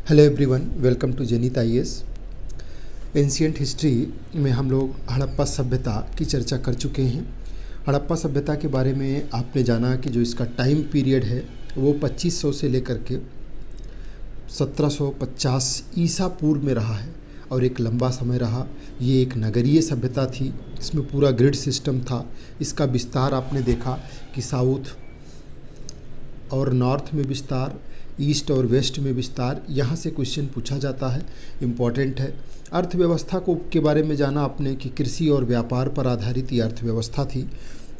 Hello everyone, welcome to Zenith IAS. Ancient history में हम लोग हड़प्पा सभ्यता की चर्चा कर चुके हैं। हड़प्पा सभ्यता के बारे में आपने जाना कि जो इसका टाइम पीरियड है वो 2500 से लेकर के 1750 ईसा पूर्व में रहा है और एक लंबा समय रहा। ये एक नगरीय सभ्यता थी, इसमें पूरा ग्रिड सिस्टम था। इसका विस्तार आपने देखा कि साउथ और नॉर्थ में विस्तार, ईस्ट और वेस्ट में विस्तार। यहाँ से क्वेश्चन पूछा जाता है, इम्पॉर्टेंट है। अर्थव्यवस्था को के बारे में जाना आपने कि कृषि और व्यापार पर आधारित ये अर्थव्यवस्था थी।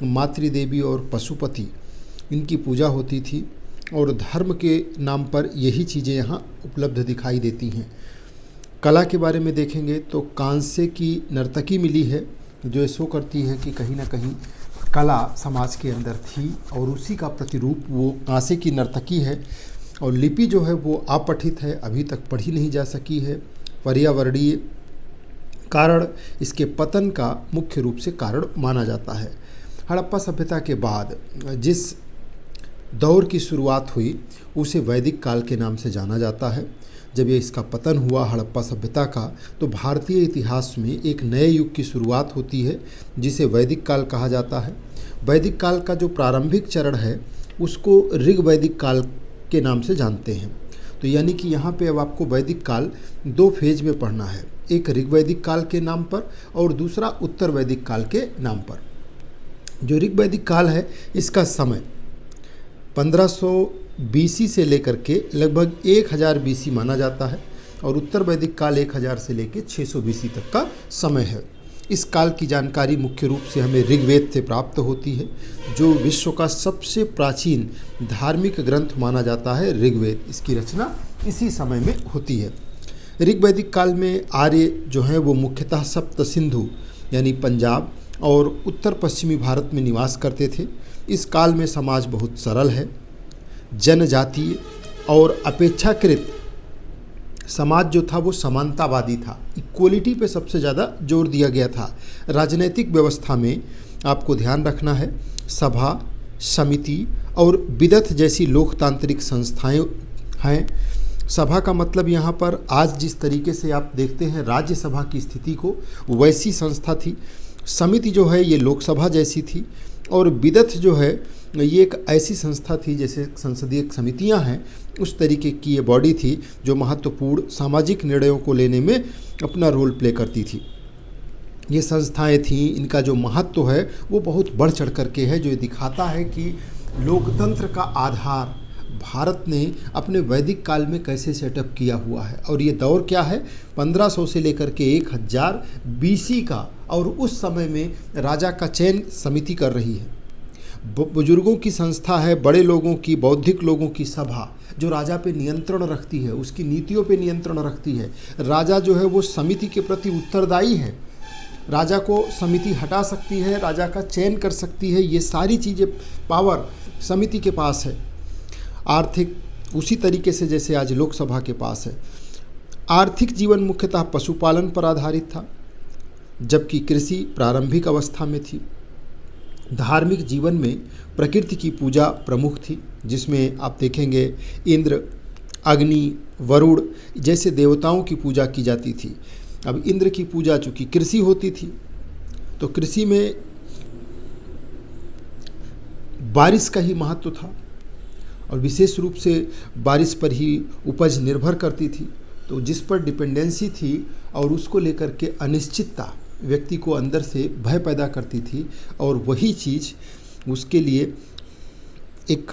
मातृदेवी और पशुपति इनकी पूजा होती थी और धर्म के नाम पर यही चीज़ें यहाँ उपलब्ध दिखाई देती हैं। कला के बारे में देखेंगे तो कांसे की नर्तकी मिली है जो शो करती है कि कहीं ना कहीं कला समाज के अंदर थी और उसी का प्रतिरूप वो कांसे की नर्तकी है। और लिपि जो है वो अपठित है, अभी तक पढ़ी नहीं जा सकी है। पर्यावरणीय कारण इसके पतन का मुख्य रूप से कारण माना जाता है। हड़प्पा सभ्यता के बाद जिस दौर की शुरुआत हुई उसे वैदिक काल के नाम से जाना जाता है। जब ये इसका पतन हुआ हड़प्पा सभ्यता का, तो भारतीय इतिहास में एक नए युग की शुरुआत होती है जिसे वैदिक काल कहा जाता है। वैदिक काल का जो प्रारंभिक चरण है उसको ऋग्वैदिक काल के नाम से जानते हैं। तो यानी कि यहाँ पे अब आपको वैदिक काल दो फेज में पढ़ना है, एक ऋग्वैदिक काल के नाम पर और दूसरा उत्तर वैदिक काल के नाम पर। जो ऋग्वैदिक काल है इसका समय 1500 बीसी से लेकर के लगभग 1000 बीसी माना जाता है और उत्तर वैदिक काल 1000 से लेकर 600 बीसी तक का समय है। इस काल की जानकारी मुख्य रूप से हमें ऋग्वेद से प्राप्त होती है, जो विश्व का सबसे प्राचीन धार्मिक ग्रंथ माना जाता है। ऋग्वेद, इसकी रचना इसी समय में होती है। ऋग्वैदिक काल में आर्य जो हैं वो मुख्यतः सप्त सिंधु यानी पंजाब और उत्तर पश्चिमी भारत में निवास करते थे। इस काल में समाज बहुत सरल है, जनजातीय और अपेक्षाकृत समाज जो था वो समानतावादी था। इक्वलिटी पे सबसे ज़्यादा जोर दिया गया था। राजनैतिक व्यवस्था में आपको ध्यान रखना है, सभा, समिति और विदथ जैसी लोकतांत्रिक संस्थाएं हैं। सभा का मतलब यहाँ पर आज जिस तरीके से आप देखते हैं राज्यसभा की स्थिति को, वैसी संस्था थी। समिति जो है ये लोकसभा जैसी थी और विदथ जो है ये एक ऐसी संस्था थी जैसे संसदीय समितियां हैं, उस तरीके की ये बॉडी थी जो महत्वपूर्ण सामाजिक निर्णयों को लेने में अपना रोल प्ले करती थी। ये संस्थाएं थीं, इनका जो महत्व है वो बहुत बढ़ चढ़ करके है, जो दिखाता है कि लोकतंत्र का आधार भारत ने अपने वैदिक काल में कैसे सेटअप किया हुआ है। और ये दौर क्या है, 1500 से लेकर के 1000 बीसी का, और उस समय में राजा का चयन समिति कर रही है। बुजुर्गों की संस्था है, बड़े लोगों की, बौद्धिक लोगों की सभा जो राजा पे नियंत्रण रखती है, उसकी नीतियों पे नियंत्रण रखती है। राजा जो है वो समिति के प्रति उत्तरदायी है, राजा को समिति हटा सकती है, राजा का चयन कर सकती है। ये सारी चीज़ें पावर समिति के पास है। आर्थिक उसी तरीके से जैसे आज लोकसभा के पास है। आर्थिक जीवन मुख्यतः पशुपालन पर आधारित था, जबकि कृषि प्रारंभिक अवस्था में थी। धार्मिक जीवन में प्रकृति की पूजा प्रमुख थी, जिसमें आप देखेंगे इंद्र, अग्नि, वरुण जैसे देवताओं की पूजा की जाती थी। अब इंद्र की पूजा चूँकि कृषि होती थी, तो कृषि में बारिश का ही महत्व था और विशेष रूप से बारिश पर ही उपज निर्भर करती थी। तो जिस पर डिपेंडेंसी थी और उसको लेकर के अनिश्चितता व्यक्ति को अंदर से भय पैदा करती थी, और वही चीज़ उसके लिए एक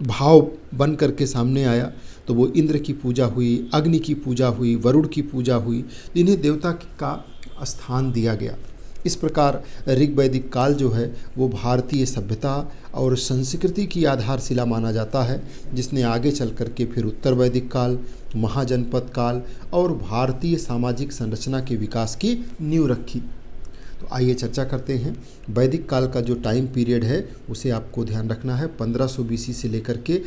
भाव बन करके सामने आया। तो वो इंद्र की पूजा हुई, अग्नि की पूजा हुई, वरुण की पूजा हुई, इन्हें देवता का स्थान दिया गया। इस प्रकार ऋग्वैदिक काल जो है वो भारतीय सभ्यता और संस्कृति की आधारशिला माना जाता है, जिसने आगे चल करके फिर उत्तर वैदिक काल, महाजनपद काल और भारतीय सामाजिक संरचना के विकास की नींव रखी। तो आइए चर्चा करते हैं। वैदिक काल का जो टाइम पीरियड है उसे आपको ध्यान रखना है। 1500 बीसी से लेकर के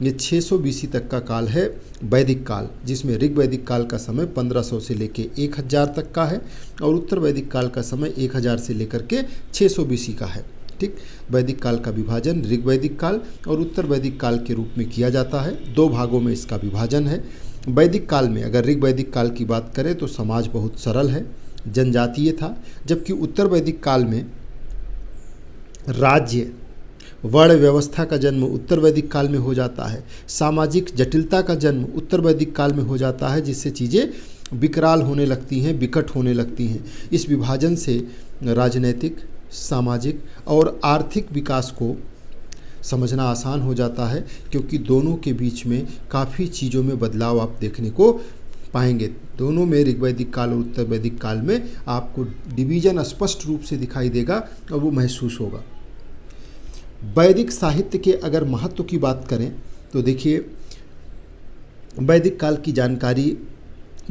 ये 600 बीसी तक का काल है वैदिक काल, जिसमें ऋग्वैदिक काल का समय 1500 से लेकर 1000 तक का है और उत्तर वैदिक काल का समय 1000 से लेकर के 600 बीसी का है। ठीक, वैदिक काल का विभाजन ऋग्वैदिक काल और उत्तर वैदिक काल के रूप में किया जाता है। दो भागों में इसका विभाजन है। वैदिक काल में अगर ऋग वैदिक काल की बात करें तो समाज बहुत सरल है, जनजातीय था, जबकि उत्तर वैदिक काल में राज्य वर्ण व्यवस्था का जन्म उत्तर वैदिक काल में हो जाता है। सामाजिक जटिलता का जन्म उत्तर वैदिक काल में हो जाता है, जिससे चीज़ें विकराल होने लगती हैं, विकट होने लगती हैं। इस विभाजन से राजनैतिक, सामाजिक और आर्थिक विकास को समझना आसान हो जाता है, क्योंकि दोनों के बीच में काफ़ी चीज़ों में बदलाव आप देखने को पाएंगे। दोनों में ऋग वैदिक काल और उत्तर वैदिक काल में आपको डिवीजन स्पष्ट रूप से दिखाई देगा और वो महसूस होगा। वैदिक साहित्य के अगर महत्व की बात करें तो देखिए, वैदिक काल की जानकारी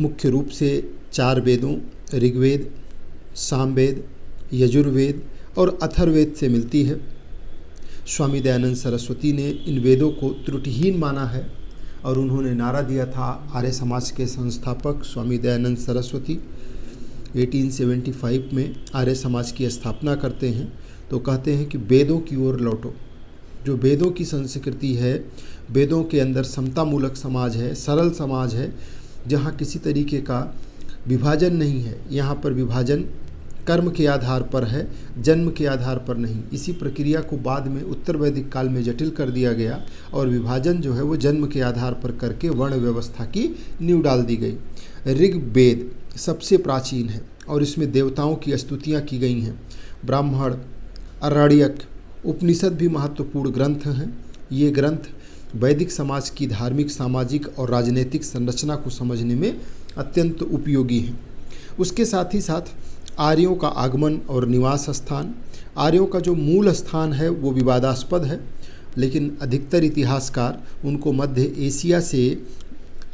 मुख्य रूप से 4 वेदों ऋग्वेद, सामवेद, यजुर्वेद और अथर्ववेद से मिलती है। स्वामी दयानंद सरस्वती ने इन वेदों को त्रुटिहीन माना है और उन्होंने नारा दिया था। आर्य समाज के संस्थापक स्वामी दयानंद सरस्वती 1875 में आर्य समाज की स्थापना करते हैं, तो कहते हैं कि वेदों की ओर लौटो। जो वेदों की संस्कृति है, वेदों के अंदर समतामूलक समाज है, सरल समाज है, जहाँ किसी तरीके का विभाजन नहीं है। यहाँ पर विभाजन कर्म के आधार पर है, जन्म के आधार पर नहीं। इसी प्रक्रिया को बाद में उत्तर वैदिक काल में जटिल कर दिया गया और विभाजन जो है वो जन्म के आधार पर करके वर्ण व्यवस्था की नींव डाल दी गई। ऋग्वेद सबसे प्राचीन है और इसमें देवताओं की स्तुतियाँ की गई हैं। ब्राह्मण, आरण्यक, उपनिषद भी महत्वपूर्ण ग्रंथ हैं। ये ग्रंथ वैदिक समाज की धार्मिक, सामाजिक और राजनीतिक संरचना को समझने में अत्यंत उपयोगी हैं। उसके साथ ही साथ आर्यों का आगमन और निवास स्थान, आर्यों का जो मूल स्थान है वो विवादास्पद है, लेकिन अधिकतर इतिहासकार उनको मध्य एशिया से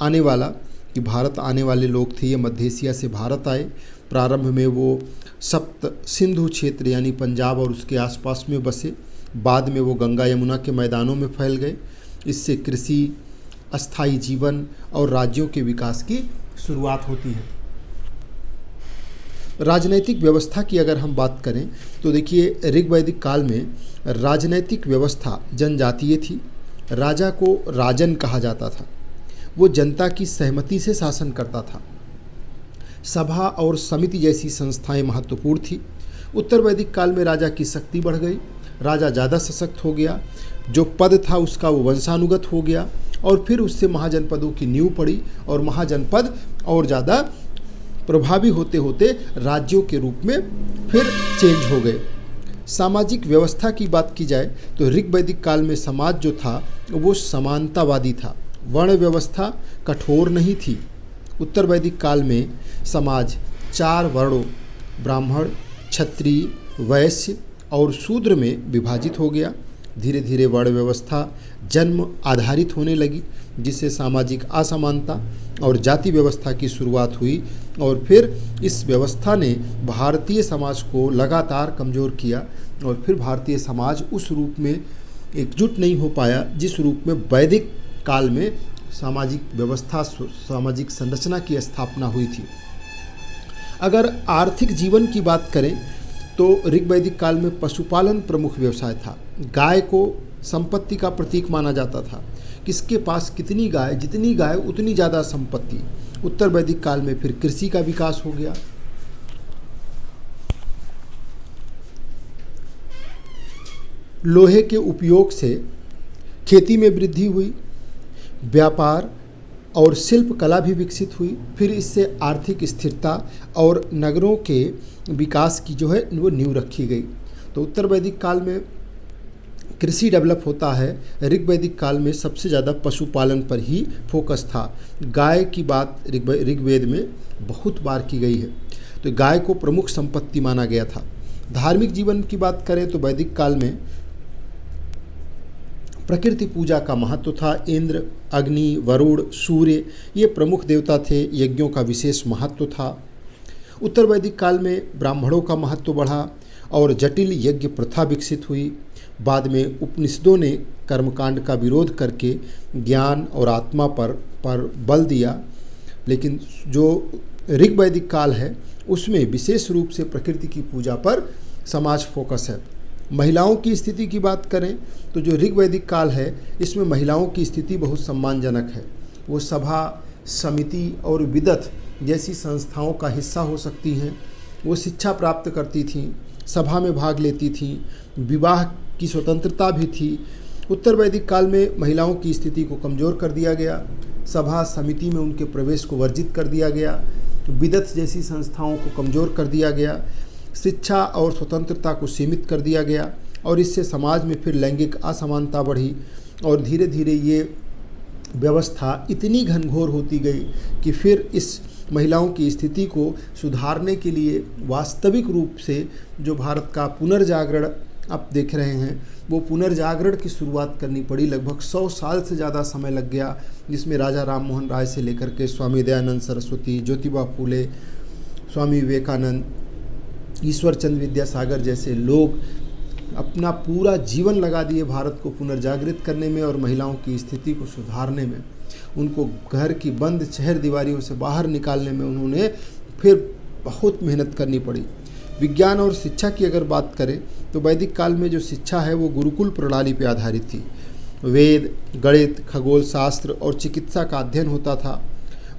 आने वाला, कि भारत आने वाले लोग थे, ये मध्य एशिया से भारत आए। प्रारंभ में वो सप्त सिंधु क्षेत्र यानी पंजाब और उसके आसपास में बसे, बाद में वो गंगा यमुना के मैदानों में फैल गए। इससे कृषि, अस्थायी जीवन और राज्यों के विकास की शुरुआत होती है। राजनैतिक व्यवस्था की अगर हम बात करें तो देखिए, ऋग वैदिक काल में राजनैतिक व्यवस्था जनजातीय थी। राजा को राजन कहा जाता था, वो जनता की सहमति से शासन करता था। सभा और समिति जैसी संस्थाएं महत्वपूर्ण थी। उत्तर वैदिक काल में राजा की शक्ति बढ़ गई, राजा ज़्यादा सशक्त हो गया, जो पद था उसका वो वंशानुगत हो गया और फिर उससे महाजनपदों की नींव पड़ी और महाजनपद और ज़्यादा प्रभावी होते होते राज्यों के रूप में फिर चेंज हो गए। सामाजिक व्यवस्था की बात की जाए तो ऋग वैदिक काल में समाज जो था वो समानतावादी था, वर्ण व्यवस्था कठोर नहीं थी। उत्तर वैदिक काल में समाज 4 वर्णों ब्राह्मण, क्षत्रिय, वैश्य और शूद्र में विभाजित हो गया। धीरे धीरे वर्ण व्यवस्था जन्म आधारित होने लगी, जिससे सामाजिक असमानता और जाति व्यवस्था की शुरुआत हुई और फिर इस व्यवस्था ने भारतीय समाज को लगातार कमज़ोर किया और फिर भारतीय समाज उस रूप में एकजुट नहीं हो पाया जिस रूप में वैदिक काल में सामाजिक व्यवस्था, सामाजिक संरचना की स्थापना हुई थी। अगर आर्थिक जीवन की बात करें तो ऋग वैदिक काल में पशुपालन प्रमुख व्यवसाय था। गाय को संपत्ति का प्रतीक माना जाता था। किसके पास कितनी गाय, जितनी गाय उतनी ज़्यादा संपत्ति। उत्तर वैदिक काल में फिर कृषि का विकास हो गया। लोहे के उपयोग से खेती में वृद्धि हुई, व्यापार और शिल्प कला भी विकसित हुई। फिर इससे आर्थिक स्थिरता और नगरों के विकास की जो है वो नींव रखी गई। तो उत्तर वैदिक काल में कृषि डेवलप होता है, ऋग वैदिक काल में सबसे ज़्यादा पशुपालन पर ही फोकस था। गाय की बात ऋग्वेद में बहुत बार की गई है, तो गाय को प्रमुख संपत्ति माना गया था। धार्मिक जीवन की बात करें तो वैदिक काल में प्रकृति पूजा का महत्व था। इंद्र, अग्नि, वरुण, सूर्य ये प्रमुख देवता थे, यज्ञों का विशेष महत्व था। उत्तर वैदिक काल में ब्राह्मणों का महत्व बढ़ा और जटिल यज्ञ प्रथा विकसित हुई। बाद में उपनिषदों ने कर्मकांड का विरोध करके ज्ञान और आत्मा पर बल दिया, लेकिन जो ऋग वैदिक काल है उसमें विशेष रूप से प्रकृति की पूजा पर समाज फोकस है। महिलाओं की स्थिति की बात करें तो जो ऋग वैदिक काल है इसमें महिलाओं की स्थिति बहुत सम्मानजनक है। वो सभा, समिति और विदत जैसी संस्थाओं का हिस्सा हो सकती हैं। वो शिक्षा प्राप्त करती थीं, सभा में भाग लेती थीं, विवाह की स्वतंत्रता भी थी। उत्तर वैदिक काल में महिलाओं की स्थिति को कमज़ोर कर दिया गया, सभा समिति में उनके प्रवेश को वर्जित कर दिया गया, विदत जैसी संस्थाओं को कमज़ोर कर दिया गया, शिक्षा और स्वतंत्रता को सीमित कर दिया गया और इससे समाज में फिर लैंगिक असमानता बढ़ी और धीरे धीरे ये व्यवस्था इतनी घनघोर होती गई कि फिर इस महिलाओं की स्थिति को सुधारने के लिए वास्तविक रूप से जो भारत का पुनर्जागरण आप देख रहे हैं, वो पुनर्जागरण की शुरुआत करनी पड़ी। लगभग 100 साल से ज़्यादा समय लग गया, जिसमें राजा राम मोहन राय से लेकर के स्वामी दयानंद सरस्वती, ज्योतिबा फूले, स्वामी विवेकानंद, ईश्वर चंद्र विद्यासागर जैसे लोग अपना पूरा जीवन लगा दिए भारत को पुनर्जागृत करने में और महिलाओं की स्थिति को सुधारने में। उनको घर की बंद चहर दीवारियों से बाहर निकालने में उन्होंने फिर बहुत मेहनत करनी पड़ी। विज्ञान और शिक्षा की अगर बात करें तो वैदिक काल में जो शिक्षा है वो गुरुकुल प्रणाली पर आधारित थी। वेद, गणित, खगोल शास्त्र और चिकित्सा का अध्ययन होता था।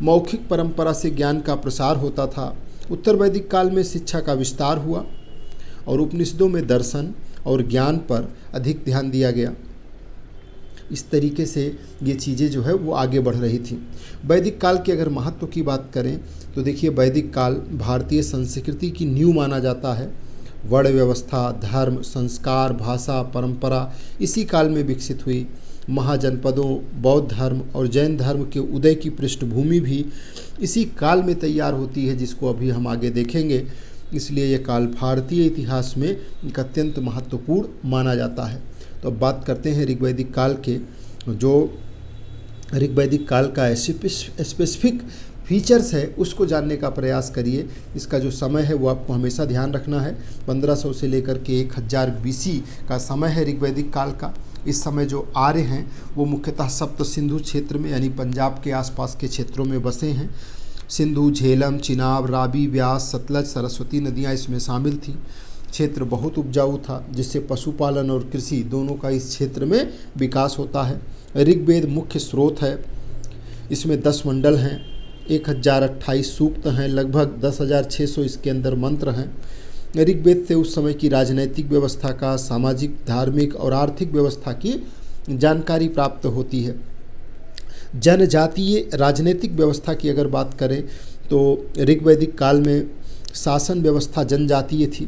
मौखिक परंपरा से ज्ञान का प्रसार होता था। उत्तर वैदिक काल में शिक्षा का विस्तार हुआ और उपनिषदों में दर्शन और ज्ञान पर अधिक ध्यान दिया गया। इस तरीके से ये चीज़ें जो है वो आगे बढ़ रही थी। वैदिक काल के अगर महत्व की बात करें तो देखिए, वैदिक काल भारतीय संस्कृति की नींव माना जाता है। वर्ण व्यवस्था, धर्म, संस्कार, भाषा, परंपरा इसी काल में विकसित हुई। महाजनपदों, बौद्ध धर्म और जैन धर्म के उदय की पृष्ठभूमि भी इसी काल में तैयार होती है, जिसको अभी हम आगे देखेंगे। इसलिए यह काल भारतीय इतिहास में एक अत्यंत महत्वपूर्ण माना जाता है। तो अब बात करते हैं ऋग्वैदिक काल के। जो ऋग्वैदिक काल का स्पेसिफिक फीचर्स है उसको जानने का प्रयास करिए। इसका जो समय है वो आपको हमेशा ध्यान रखना है। 1500 से लेकर के 1000 BC का समय है ऋग्वैदिक काल का। इस समय जो आर्य हैं वो मुख्यतः सप्त सिंधु क्षेत्र में यानी पंजाब के आसपास के क्षेत्रों में बसे हैं। सिंधु, झेलम, चिनाब, रावी, व्यास, सतलज, सरस्वती नदियाँ इसमें शामिल थीं। क्षेत्र बहुत उपजाऊ था, जिससे पशुपालन और कृषि दोनों का इस क्षेत्र में विकास होता है। ऋग्वेद मुख्य स्रोत है। इसमें 10 मंडल हैं, 1028 सूक्त हैं, लगभग 10,600 इसके अंदर मंत्र हैं। ऋग्वेद से उस समय की राजनैतिक व्यवस्था का, सामाजिक, धार्मिक और आर्थिक व्यवस्था की जानकारी प्राप्त होती है। जनजातीय राजनीतिक व्यवस्था की अगर बात करें तो ऋग्वैदिक काल में शासन व्यवस्था जनजातीय थी।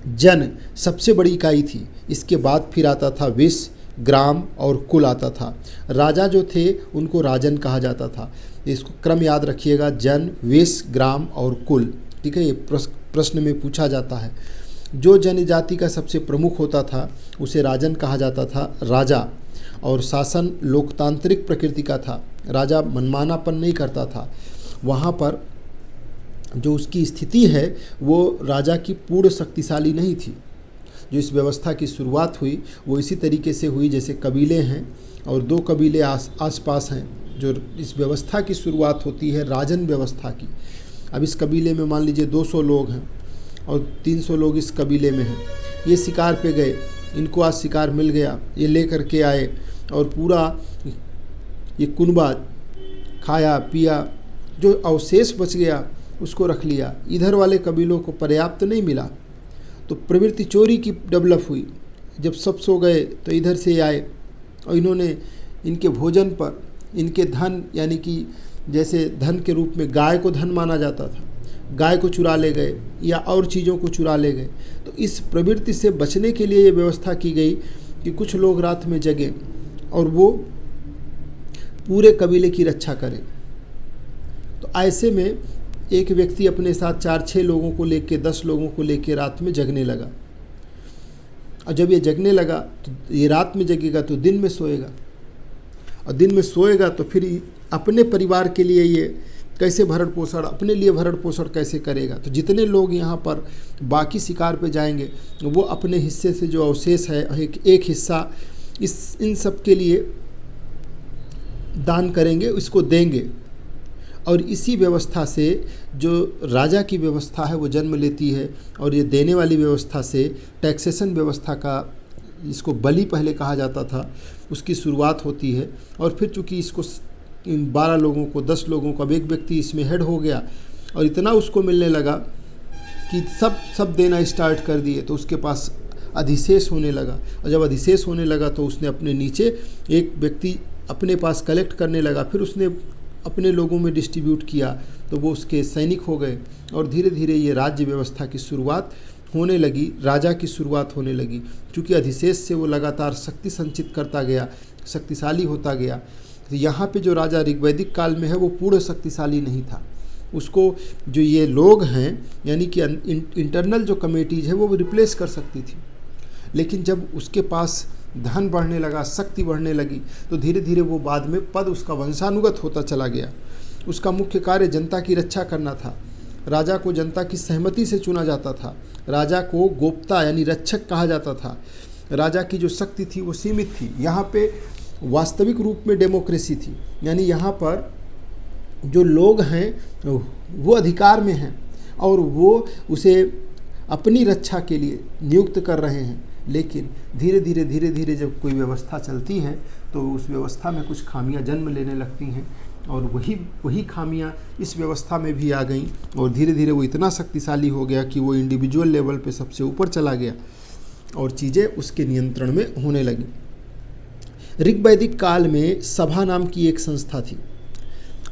जन सबसे बड़ी इकाई थी। इसके बाद फिर आता था विश, ग्राम और कुल आता था। राजा जो थे उनको राजन कहा जाता था। इसको क्रम याद रखिएगा, जन, विश, ग्राम और कुल। ठीक है, ये प्रश्न में पूछा जाता है। जो जनजाति का सबसे प्रमुख होता था उसे राजन कहा जाता था, राजा। और शासन लोकतांत्रिक प्रकृति का था। राजा मनमानापन नहीं करता था। वहाँ पर जो उसकी स्थिति है वो राजा की पूर्ण शक्तिशाली नहीं थी। जो इस व्यवस्था की शुरुआत हुई वो इसी तरीके से हुई जैसे कबीले हैं और 2 कबीले आसपास हैं। जो इस व्यवस्था की शुरुआत होती है राजन व्यवस्था की। अब इस कबीले में मान लीजिए 200 लोग हैं और 300 लोग इस कबीले में हैं। ये शिकार पे गए, इनको आज शिकार मिल गया, ये ले करके आए और पूरा ये कुनबा खाया पिया, जो अवशेष बच गया उसको रख लिया। इधर वाले कबीलों को पर्याप्त नहीं मिला तो प्रवृत्ति चोरी की डेवलप हुई। जब सब सो गए तो इधर से आए और इन्होंने इनके भोजन पर, इनके धन यानी कि जैसे धन के रूप में गाय को धन माना जाता था, गाय को चुरा ले गए या और चीज़ों को चुरा ले गए। तो इस प्रवृत्ति से बचने के लिए ये व्यवस्था की गई कि कुछ लोग रात में जगें और वो पूरे कबीले की रक्षा करें। तो ऐसे में एक व्यक्ति अपने साथ 4-6 लोगों को लेके 10 लोगों को लेके रात में जगने लगा। और जब ये जगने लगा तो ये रात में जगेगा तो दिन में सोएगा, और दिन में सोएगा तो फिर अपने परिवार के लिए ये कैसे भरण पोषण, अपने लिए भरण पोषण कैसे करेगा। तो जितने लोग यहाँ पर बाकी शिकार पे जाएंगे वो अपने हिस्से से जो अवशेष है एक हिस्सा इन सब के लिए दान करेंगे, इसको देंगे। और इसी व्यवस्था से जो राजा की व्यवस्था है वो जन्म लेती है और ये देने वाली व्यवस्था से टैक्सेशन व्यवस्था का, इसको बलि पहले कहा जाता था, उसकी शुरुआत होती है। और फिर चूँकि इसको इन 12 लोगों को, 10 लोगों को, अब एक व्यक्ति इसमें हेड हो गया और इतना उसको मिलने लगा कि सब देना स्टार्ट कर दिए, तो उसके पास अधिशेष होने लगा। और जब अधिशेष होने लगा तो उसने अपने नीचे एक व्यक्ति अपने पास कलेक्ट करने लगा, फिर उसने अपने लोगों में डिस्ट्रीब्यूट किया, तो वो उसके सैनिक हो गए और धीरे धीरे ये राज्य व्यवस्था की शुरुआत होने लगी, राजा की शुरुआत होने लगी। क्योंकि अधिशेष से वो लगातार शक्ति संचित करता गया, शक्तिशाली होता गया। तो यहाँ पे जो राजा ऋग्वैदिक काल में है वो पूर्ण शक्तिशाली नहीं था। उसको जो ये लोग हैं यानी कि इंटरनल जो कमेटीज है वो रिप्लेस कर सकती थी, लेकिन जब उसके पास धन बढ़ने लगा, शक्ति बढ़ने लगी, तो धीरे धीरे वो बाद में पद उसका वंशानुगत होता चला गया। उसका मुख्य कार्य जनता की रक्षा करना था। राजा को जनता की सहमति से चुना जाता था। राजा को गोप्ता यानी रक्षक कहा जाता था। राजा की जो शक्ति थी वो सीमित थी। यहाँ पे वास्तविक रूप में डेमोक्रेसी थी, यानी यहाँ पर जो लोग हैं वो अधिकार में हैं और वो उसे अपनी रक्षा के लिए नियुक्त कर रहे हैं। लेकिन धीरे धीरे जब कोई व्यवस्था चलती है तो उस व्यवस्था में कुछ खामियां जन्म लेने लगती हैं और वही खामियां इस व्यवस्था में भी आ गईं और धीरे धीरे वो इतना शक्तिशाली हो गया कि वो इंडिविजुअल लेवल पे सबसे ऊपर चला गया और चीज़ें उसके नियंत्रण में होने लगी। ऋग्वैदिक काल में सभा नाम की एक संस्था थी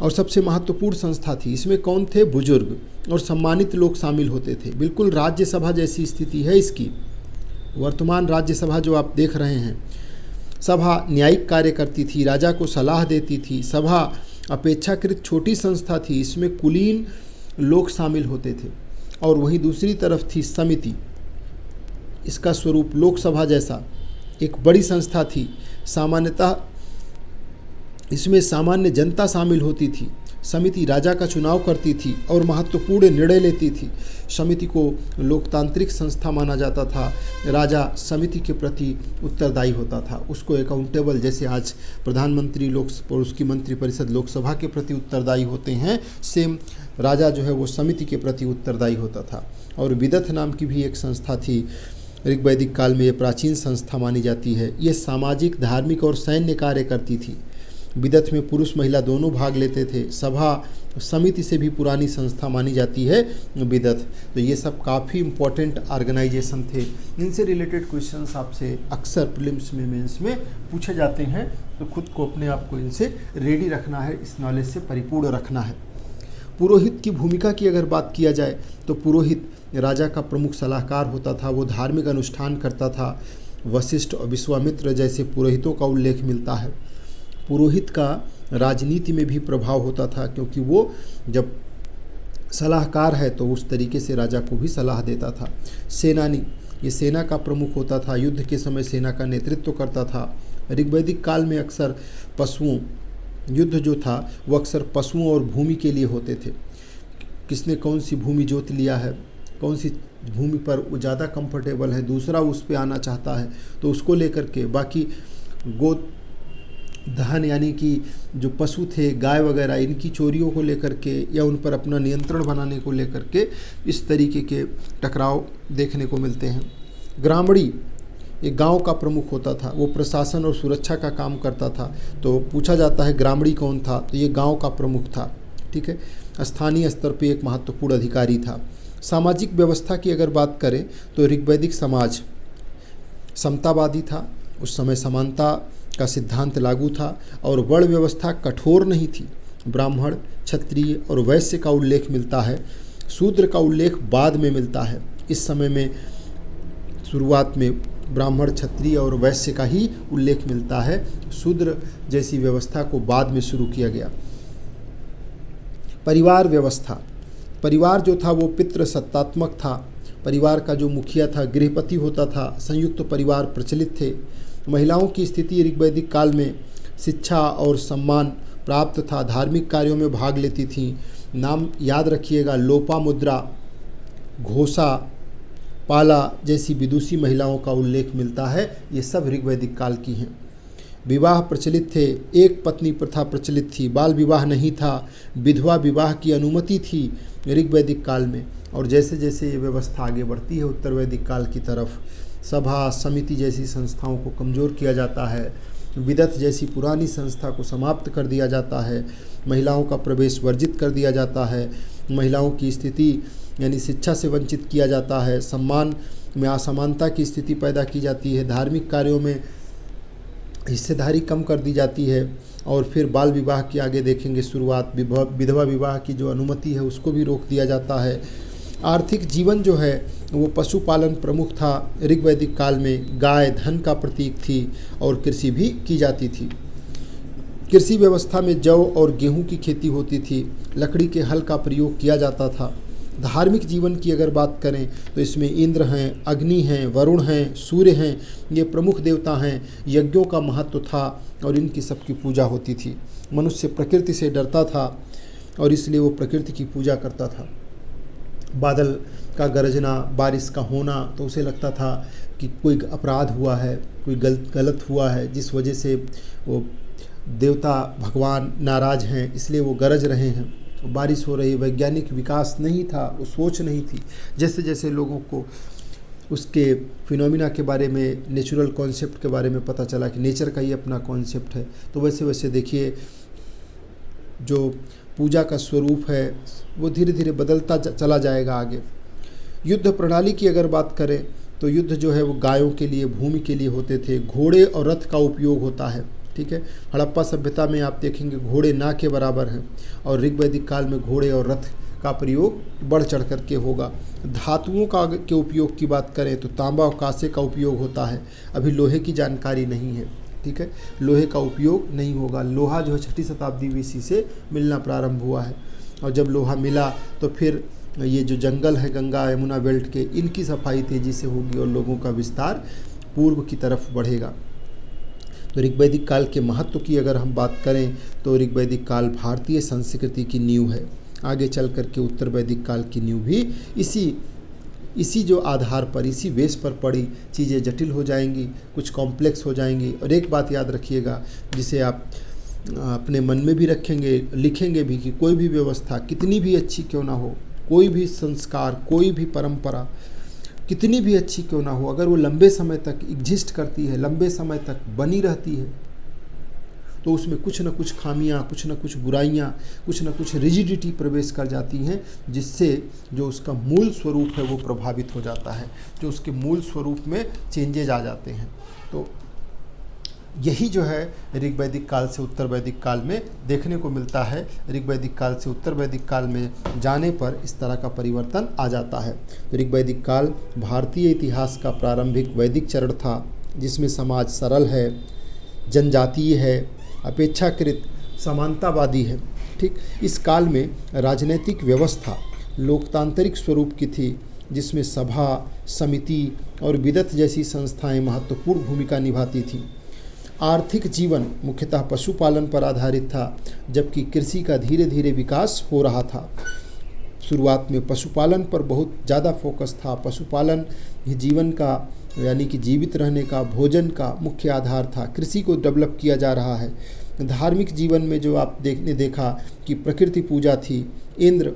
और सबसे महत्वपूर्ण संस्था थी। इसमें कौन थे? बुजुर्ग और सम्मानित लोग शामिल होते थे। बिल्कुल राज्यसभा जैसी स्थिति है इसकी। वर्तमान राज्यसभा जो आप देख रहे हैं, सभा न्यायिक कार्य करती थी, राजा को सलाह देती थी। सभा अपेक्षाकृत छोटी संस्था थी, इसमें कुलीन लोग शामिल होते थे। और वहीं दूसरी तरफ थी समिति। इसका स्वरूप लोकसभा जैसा एक बड़ी संस्था थी। सामान्यतः इसमें सामान्य जनता शामिल होती थी। समिति राजा का चुनाव करती थी और महत्वपूर्ण निर्णय लेती थी। समिति को लोकतांत्रिक संस्था माना जाता था। राजा समिति के प्रति उत्तरदायी होता था, उसको अकाउंटेबल, जैसे आज प्रधानमंत्री लोक और उसकी मंत्रिपरिषद लोकसभा के प्रति उत्तरदायी होते हैं, सेम राजा जो है वो समिति के प्रति उत्तरदायी होता था। और विदथ नाम की भी एक संस्था थी। ऋग्वैदिक काल में ये प्राचीन संस्था मानी जाती है। ये सामाजिक, धार्मिक और सैन्य कार्य करती थी। विदथ में पुरुष महिला दोनों भाग लेते थे। सभा समिति से भी पुरानी संस्था मानी जाती है विदथ। तो ये सब काफ़ी इम्पोर्टेंट ऑर्गेनाइजेशन थे। इनसे रिलेटेड क्वेश्चंस आपसे अक्सर प्रीलिम्स में, मेंस में पूछे जाते हैं, तो खुद को अपने आप को इनसे रेडी रखना है, इस नॉलेज से परिपूर्ण रखना है। पुरोहित की भूमिका की अगर बात किया जाए तो पुरोहित राजा का प्रमुख सलाहकार होता था। वो धार्मिक अनुष्ठान करता था। वशिष्ठ और विश्वामित्र जैसे पुरोहितों का उल्लेख मिलता है। पुरोहित का राजनीति में भी प्रभाव होता था, क्योंकि वो जब सलाहकार है तो उस तरीके से राजा को भी सलाह देता था। सेनानी, ये सेना का प्रमुख होता था। युद्ध के समय सेना का नेतृत्व करता था। ऋग्वैदिक काल में अक्सर पशुओं, युद्ध जो था वो अक्सर पशुओं और भूमि के लिए होते थे। किसने कौन सी भूमि जोत लिया है, कौन सी भूमि पर वो ज़्यादा कंफर्टेबल है, दूसरा उस पर आना चाहता है, तो उसको लेकर के। बाकी गो धन यानी कि जो पशु थे, गाय वगैरह, इनकी चोरियों को लेकर के या उन पर अपना नियंत्रण बनाने को लेकर के इस तरीके के टकराव देखने को मिलते हैं। ग्रामणी एक गांव का प्रमुख होता था। वो प्रशासन और सुरक्षा का काम करता था। तो पूछा जाता है ग्रामणी कौन था, तो ये गांव का प्रमुख था। ठीक है, स्थानीय स्तर पे एक महत्वपूर्ण अधिकारी था। सामाजिक व्यवस्था की अगर बात करें तो ऋग्वैदिक समाज समतावादी था। उस समय समानता का सिद्धांत लागू था और वर्ण व्यवस्था कठोर नहीं थी। ब्राह्मण, क्षत्रिय और वैश्य का उल्लेख मिलता है। शूद्र का उल्लेख बाद में मिलता है। इस समय में शुरुआत में ब्राह्मण, क्षत्रिय और वैश्य का ही उल्लेख मिलता है। शूद्र जैसी व्यवस्था को बाद में शुरू किया गया। परिवार व्यवस्था, परिवार जो था वो पितृसत्तात्मक था। परिवार का जो मुखिया था गृहपति होता था। संयुक्त परिवार प्रचलित थे। महिलाओं की स्थिति ऋग्वैदिक काल में शिक्षा और सम्मान प्राप्त था। धार्मिक कार्यों में भाग लेती थीं। नाम याद रखिएगा, लोपामुद्रा, घोषा, पाला जैसी विदुषी महिलाओं का उल्लेख मिलता है। ये सब ऋग्वैदिक काल की हैं। विवाह प्रचलित थे। एक पत्नी प्रथा प्रचलित थी। बाल विवाह नहीं था। विधवा विवाह की अनुमति थी ऋग्वैदिक काल में। और जैसे जैसे ये व्यवस्था आगे बढ़ती है उत्तर वैदिक काल की तरफ, सभा, समिति जैसी संस्थाओं को कमज़ोर किया जाता है। विदत जैसी पुरानी संस्था को समाप्त कर दिया जाता है, महिलाओं का प्रवेश वर्जित कर दिया जाता है, महिलाओं की स्थिति यानी शिक्षा से वंचित किया जाता है, सम्मान में असमानता की स्थिति पैदा की जाती है, धार्मिक कार्यों में हिस्सेदारी कम कर दी जाती है, और फिर बाल विवाह की आगे देखेंगे शुरुआत, विधवा विवाह की जो अनुमति है उसको भी रोक दिया जाता है। आर्थिक जीवन जो है वो पशुपालन प्रमुख था। ऋग्वैदिक काल में गाय धन का प्रतीक थी और कृषि भी की जाती थी। कृषि व्यवस्था में जौ और गेहूं की खेती होती थी, लकड़ी के हल का प्रयोग किया जाता था। धार्मिक जीवन की अगर बात करें तो इसमें इंद्र हैं, अग्नि हैं, वरुण हैं, सूर्य हैं, ये प्रमुख देवता हैं। यज्ञों का महत्व था और इनकी सबकी पूजा होती थी। मनुष्य प्रकृति से डरता था और इसलिए वो प्रकृति की पूजा करता था। बादल का गरजना, बारिश का होना, तो उसे लगता था कि कोई अपराध हुआ है, कोई गलत हुआ है, जिस वजह से वो देवता भगवान नाराज़ हैं, इसलिए वो गरज रहे हैं। बारिश हो रही, वैज्ञानिक विकास नहीं था, वो सोच नहीं थी। जैसे जैसे लोगों को उसके फिनोमिना के बारे में, नेचुरल कॉन्सेप्ट के बारे में पता चला कि नेचर का ही अपना कॉन्सेप्ट है, तो वैसे वैसे देखिए जो पूजा का स्वरूप है वो धीरे धीरे बदलता चला जाएगा आगे। युद्ध प्रणाली की अगर बात करें तो युद्ध जो है वो गायों के लिए, भूमि के लिए होते थे। घोड़े और रथ का उपयोग होता है, ठीक है। हड़प्पा सभ्यता में आप देखेंगे घोड़े ना के बराबर हैं, और ऋग्वैदिक काल में घोड़े और रथ का प्रयोग बढ़ चढ़ करके होगा। धातुओं का के उपयोग की बात करें तो तांबा और कांसे का उपयोग होता है। अभी लोहे की जानकारी नहीं है, ठीक है, लोहे का उपयोग नहीं होगा। लोहा जो है 6ठी शताब्दी BC से मिलना प्रारंभ हुआ है, और जब लोहा मिला तो फिर ये जो जंगल है गंगा यमुना बेल्ट के, इनकी सफाई तेज़ी से होगी और लोगों का विस्तार पूर्व की तरफ बढ़ेगा। तो ऋग्वैदिक काल के महत्व की अगर हम बात करें तो ऋग्वैदिक काल भारतीय संस्कृति की नींव है। आगे चल कर के उत्तर वैदिक काल की नींव भी इसी जो आधार पर, इसी बेस पर पड़ी। चीज़ें जटिल हो जाएंगी, कुछ कॉम्प्लेक्स हो जाएंगी। और एक बात याद रखिएगा जिसे आप अपने मन में भी रखेंगे, लिखेंगे भी, कि कोई भी व्यवस्था कितनी भी अच्छी क्यों ना हो, कोई भी संस्कार, कोई भी परंपरा कितनी भी अच्छी क्यों ना हो, अगर वो लंबे समय तक एग्जिस्ट करती है, लंबे समय तक बनी रहती है, तो उसमें कुछ न कुछ खामियां, कुछ न कुछ बुराइयां, कुछ न कुछ रिजिडिटी प्रवेश कर जाती हैं, जिससे जो उसका मूल स्वरूप है वो प्रभावित हो जाता है, जो उसके मूल स्वरूप में चेंजेज आ जाते हैं। तो यही जो है ऋग्वैदिक काल से उत्तर वैदिक काल में देखने को मिलता है। ऋग्वैदिक काल से उत्तर वैदिक काल में जाने पर इस तरह का परिवर्तन आ जाता है। तो ऋग्वैदिक काल भारतीय इतिहास का प्रारंभिक वैदिक चरण था, जिसमें समाज सरल है, जनजातीय है, अपेक्षाकृत समानतावादी है, ठीक। इस काल में राजनीतिक व्यवस्था लोकतांत्रिक स्वरूप की थी, जिसमें सभा, समिति और विदत जैसी संस्थाएं महत्वपूर्ण भूमिका निभाती थीं। आर्थिक जीवन मुख्यतः पशुपालन पर आधारित था, जबकि कृषि का धीरे धीरे विकास हो रहा था। शुरुआत में पशुपालन पर बहुत ज़्यादा फोकस था। पशुपालन जीवन का, यानी कि जीवित रहने का, भोजन का मुख्य आधार था। कृषि को डेवलप किया जा रहा है। धार्मिक जीवन में जो आप देखा कि प्रकृति पूजा थी, इंद्र,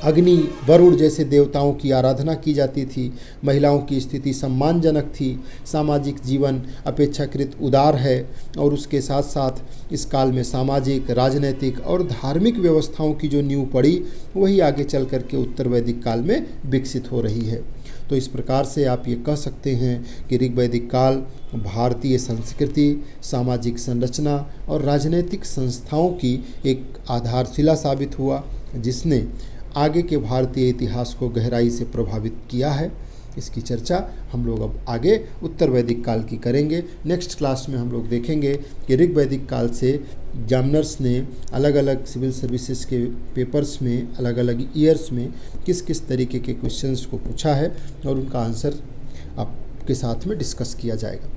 अग्नि, वरुण जैसे देवताओं की आराधना की जाती थी। महिलाओं की स्थिति सम्मानजनक थी। सामाजिक जीवन अपेक्षाकृत उदार है, और उसके साथ साथ इस काल में सामाजिक, राजनैतिक और धार्मिक व्यवस्थाओं की जो नींव पड़ी वही आगे चल कर के उत्तर वैदिक काल में विकसित हो रही है। तो इस प्रकार से आप ये कह सकते हैं कि ऋग्वैदिक काल भारतीय संस्कृति, सामाजिक संरचना और राजनैतिक संस्थाओं की एक आधारशिला साबित हुआ, जिसने आगे के भारतीय इतिहास को गहराई से प्रभावित किया है। इसकी चर्चा हम लोग अब आगे उत्तर वैदिक काल की करेंगे। नेक्स्ट क्लास में हम लोग देखेंगे कि ऋग्वैदिक काल से एग्जामिनर्स ने अलग अलग सिविल सर्विसेज के पेपर्स में, अलग अलग ईयर्स में किस किस तरीके के क्वेश्चंस को पूछा है, और उनका आंसर आपके साथ में डिस्कस किया जाएगा।